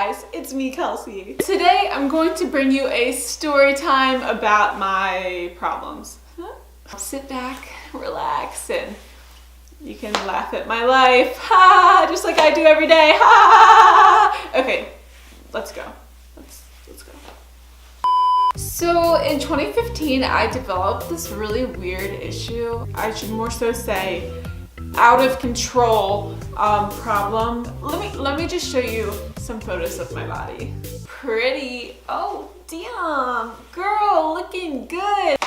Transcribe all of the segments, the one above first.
guys, it's me, Kelsey. Today I'm going to bring you a story time about my problems. Sit back, relax, and you can laugh at my life, ha, just like I do every day, ha. Okay, let's go. Let's go. So in 2015, I developed this really weird issue. I should more so say out of control problem. Let me just show you some photos of my body. Pretty. Oh damn, girl, looking good.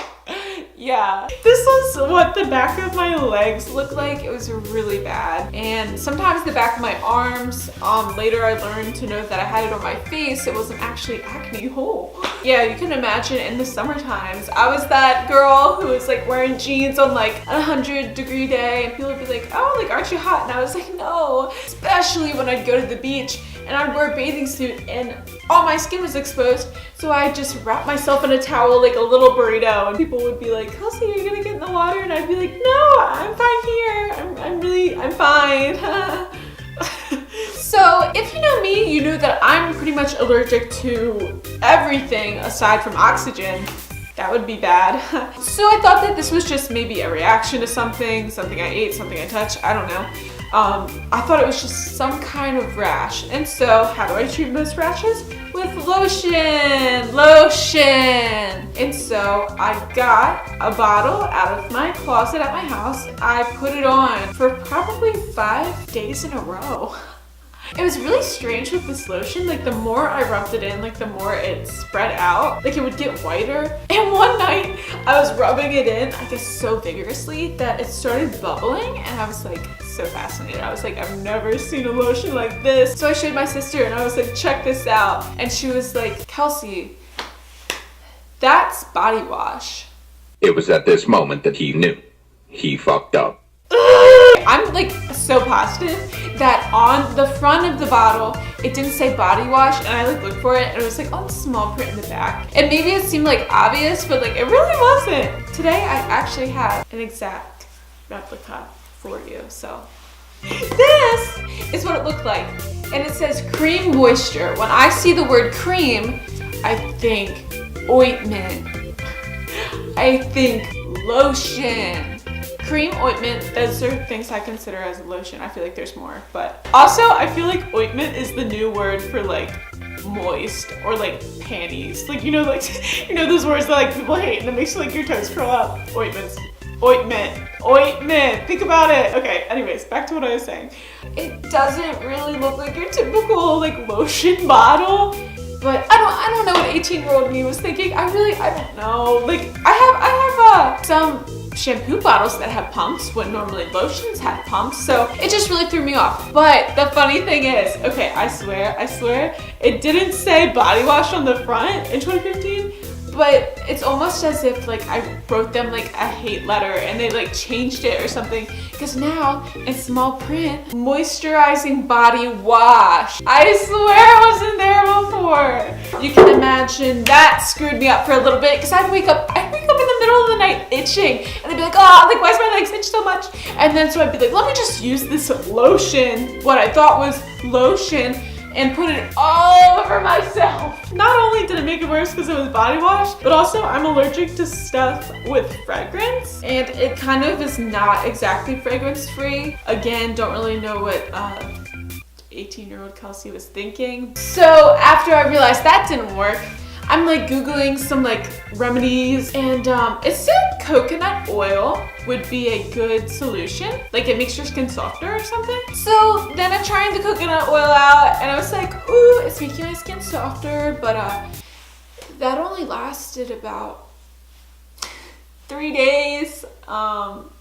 Yeah, this was what the back of my legs looked like. It was really bad. And sometimes the back of my arms. Later I learned to know that I had it on my face. It wasn't actually acne hole. Yeah, you can imagine in the summer times, I was that girl who was like wearing jeans on like a 100-degree day, and people would be like, oh, like, aren't you hot? And I was like, no. Especially when I'd go to the beach and I'd wear a bathing suit and all my skin was exposed. So I just wrapped myself in a towel like a little burrito, and people would be like, Kelsey, are you gonna get in the water? And I'd be like, no, I'm fine here. I'm fine. So if you know me, you know that I'm pretty much allergic to everything aside from oxygen. That would be bad. So I thought that this was just maybe a reaction to something I ate, something I touched, I don't know. I thought it was just some kind of rash. And so how do I treat most rashes? With lotion. And so I got a bottle out of my closet at my house. I put it on for probably 5 days in a row. It was really strange with this lotion. Like, the more I rubbed it in, like, the more it spread out. Like, it would get whiter. And one night I was rubbing it in, I guess so vigorously, that it started bubbling, and I was like so fascinated. I was like, I've never seen a lotion like this. So I showed my sister and I was like, check this out. And she was like, Kelsey, that's body wash. It was at this moment that he knew. He fucked up. I'm like so positive that on the front of the bottle, it didn't say body wash, and I like looked for it and it was like on small print in the back. And maybe it seemed like obvious, but like it really wasn't. Today I actually have an exact replica for you. So this is what it looked like. And it says cream moisture. When I see the word cream, I think ointment. I think lotion. Cream, ointment, those are things I consider as lotion. I feel like there's more, but also I feel like ointment is the new word for like moist or like panties. Like, you know, like, you know those words that like people hate and it makes like your toes curl up. Ointments. Ointment. Think about it. Okay, anyways, back to what I was saying. It doesn't really look like your typical like lotion bottle. But I don't know what 18-year-old me was thinking. I don't know. Like, I have some shampoo bottles that have pumps when normally lotions have pumps, so it just really threw me off. But the funny thing is, okay, I swear, it didn't say body wash on the front in 2015, but it's almost as if like I wrote them like a hate letter and they like changed it or something, because now in small print, moisturizing body wash. I swear it wasn't there before. You can imagine that screwed me up for a little bit, because I'd wake up in the middle of the night itching, and I'd be like, oh, like, why is my legs itch so much? And then so I'd be like, let me just use this lotion, what I thought was lotion, and put it all over myself. Not only did it make it worse because it was body wash, but also I'm allergic to stuff with fragrance, and it kind of is not exactly fragrance free. Again, don't really know what 18-year-old Kelsey was thinking. So after I realized that didn't work, I'm like Googling some like remedies, and it said coconut oil would be a good solution. Like, it makes your skin softer or something. So then I'm trying the coconut oil out, and I was like, ooh, it's making my skin softer, but that only lasted about 3 days.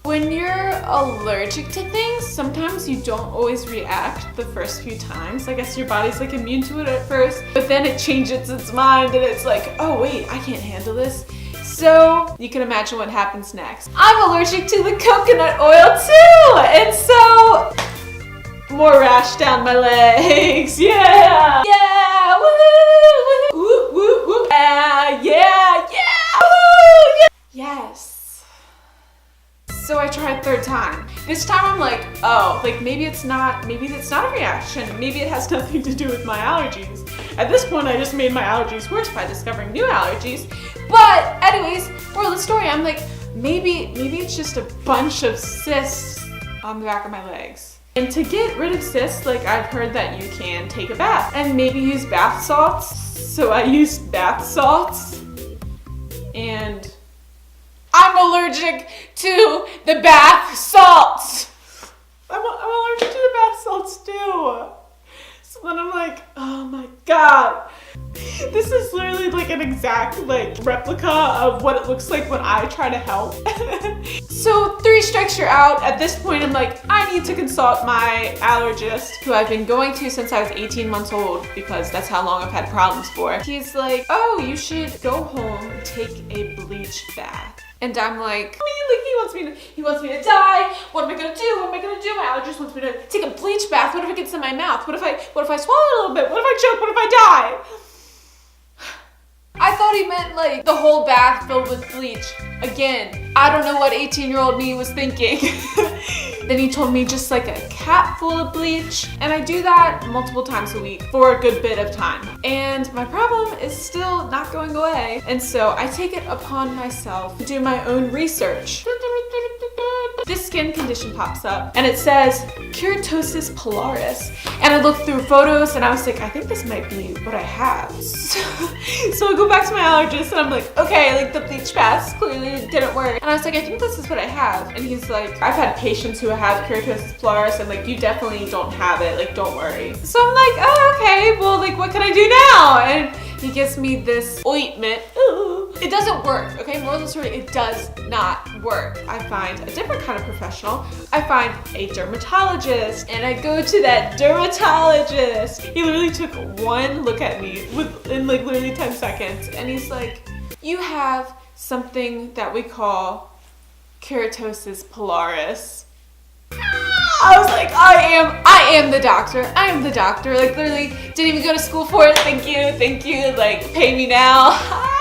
When you're allergic to things, sometimes you don't always react the first few times. I guess your body's like immune to it at first, but then it changes its mind and it's like, oh wait, I can't handle this. So you can imagine what happens next. I'm allergic to the coconut oil too, and so more rash down my legs. Yeah, woo, woo, woo, woo. Yeah, woo, yeah. Yes. So I tried third time. This time I'm like, oh, like maybe it's not a reaction. Maybe it has nothing to do with my allergies. At this point, I just made my allergies worse by discovering new allergies. But anyways, moral of the story, I'm like, maybe it's just a bunch of cysts on the back of my legs. And to get rid of cysts, like I've heard that you can take a bath and maybe use bath salts. So I used bath salts and I'm allergic to the bath salts. I'm allergic to the bath salts too. So then I'm like, oh my God. This is literally like an exact like replica of what it looks like when I try to help. So 3 strikes you're out. At this point, I'm like, I need to consult my allergist, who I've been going to since I was 18 months old because that's how long I've had problems for. He's like, oh, you should go home, take a bleach bath. And I'm like, he wants me to die. What am I gonna do? My allergist wants me to take a bleach bath. What if it gets in my mouth? What if I swallow a little bit? What if I choke? What if I die? I thought he meant like the whole bath filled with bleach. Again, I don't know what 18-year-old me was thinking. Then he told me just like a cap full of bleach. And I do that multiple times a week for a good bit of time. And my problem is still not going away. And so I take it upon myself to do my own research. This skin condition pops up and it says keratosis pilaris. And I looked through photos and I was like, I think this might be what I have. So I go back to my allergist and I'm like, okay, like the bleach baths clearly didn't work. And I was like, I think this is what I have. And he's like, I've had patients who have keratosis pilaris and like, you definitely don't have it, like don't worry. So I'm like, oh, okay, well like what can I do now? And he gives me this ointment. Ooh. It doesn't work, okay? Moral of the story, it does not work. I find a different kind of professional. I find a dermatologist and I go to that dermatologist. He literally took one look at me in like literally 10 seconds and he's like, you have something that we call keratosis pilaris. I was like, I am the doctor. I am the doctor. Like literally didn't even go to school for it. Thank you. Like pay me now.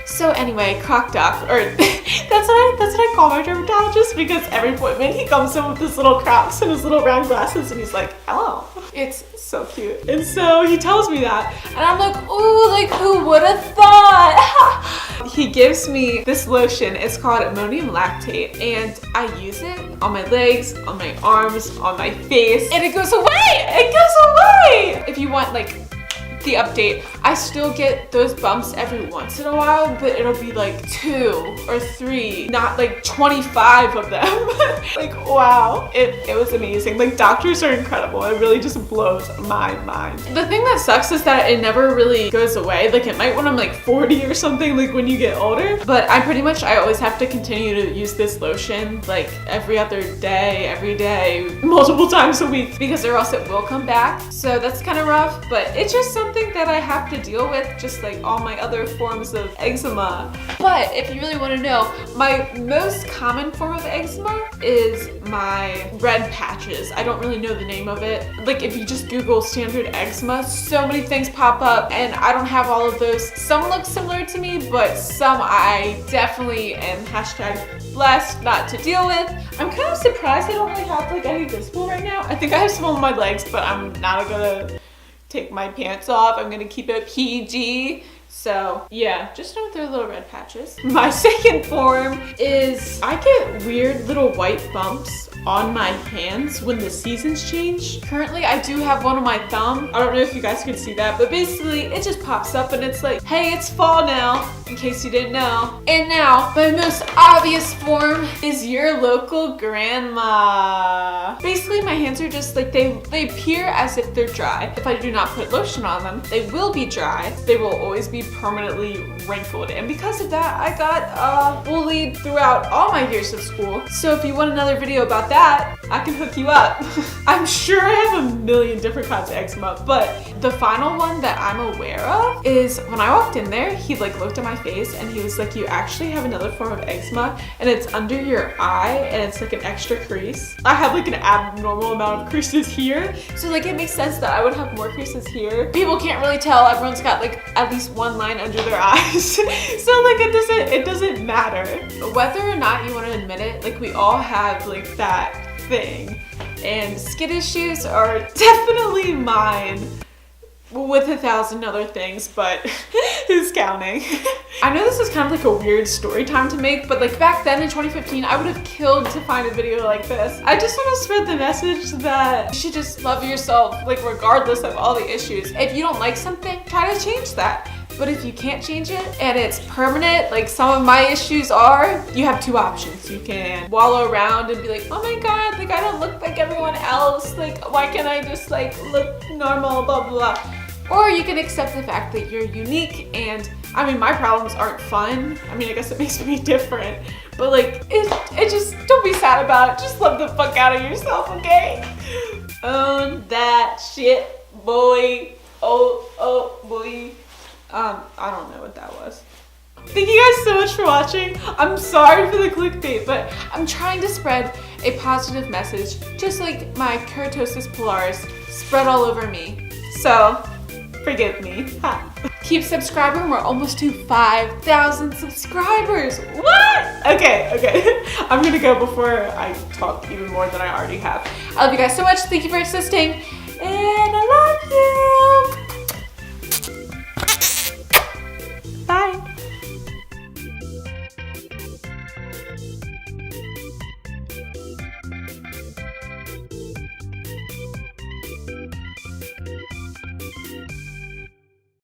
So anyway, croc doc, or that's what I call my dermatologist because every appointment he comes in with his little crocs and his little round glasses and he's like, hello. It's so cute. And so he tells me that and I'm like, ooh, like who would have thought? He gives me this lotion. It's called ammonium lactate and I use it on my legs, on my arms, on my face, and it goes away. It goes away. If you want like the update, I still get those bumps every once in a while, but it'll be like 2 or 3, not like 25 of them. Like, wow, it was amazing. Like, doctors are incredible. It really just blows my mind. The thing that sucks is that it never really goes away. Like, it might when I'm like 40 or something, like when you get older, but I always have to continue to use this lotion like every other day, every day, multiple times a week, because or else it will come back. So that's kind of rough, but it's just something that I have to deal with, just like all my other forms of eczema. But if you really want to know, my most common form of eczema is my red patches. I don't really know the name of it. Like if you just Google standard eczema, so many things pop up and I don't have all of those. Some look similar to me, but some I definitely am #blessed not to deal with. I'm kind of surprised I don't really have like any visible right now. I think I have some on my legs, but I'm not gonna take my pants off. I'm gonna keep it PG. So yeah, just know they're little red patches. My second form is I get weird little white bumps on my hands when the seasons change. Currently, I do have one on my thumb. I don't know if you guys can see that, but basically it just pops up and it's like, hey, it's fall now, in case you didn't know. And now, my most obvious form is your local grandma. Basically, my hands are just like, they appear as if they're dry. If I do not put lotion on them, they will be dry. They will always be permanently wrinkled. And because of that, I got bullied throughout all my years of school. So if you want another video about that, I can hook you up. I'm sure I have a million different kinds of eczema, but The final one that I'm aware of is when I walked in there, he like looked at my face and he was like, you actually have another form of eczema and it's under your eye and it's like an extra crease. I have like an abnormal amount of creases here. So like it makes sense that I would have more creases here. People can't really tell. Everyone's got like at least one line under their eyes. So like it doesn't matter. Whether or not you want to admit it, like we all have like that thing. And skin issues are definitely mine. With 1,000 other things, but who's counting? I know this is kind of like a weird story time to make, but like back then in 2015, I would have killed to find a video like this. I just want to spread the message that you should just love yourself, like regardless of all the issues. If you don't like something, try to change that. But if you can't change it and it's permanent, like some of my issues are, you have two options. You can wallow around and be like, oh my God, like I don't look like everyone else. Like why can't I just like look normal, blah, blah, blah. Or you can accept the fact that you're unique and I mean, my problems aren't fun. I mean, I guess it makes me different, but like, it just, don't be sad about it. Just love the fuck out of yourself, okay? Own that shit, boy. Oh, boy. I don't know what that was. Thank you guys so much for watching. I'm sorry for the clickbait, but I'm trying to spread a positive message, just like my keratosis pilaris spread all over me. So, forgive me. Keep subscribing. We're almost to 5,000 subscribers. What? Okay. I'm gonna go before I talk even more than I already have. I love you guys so much. Thank you for assisting, and I love you.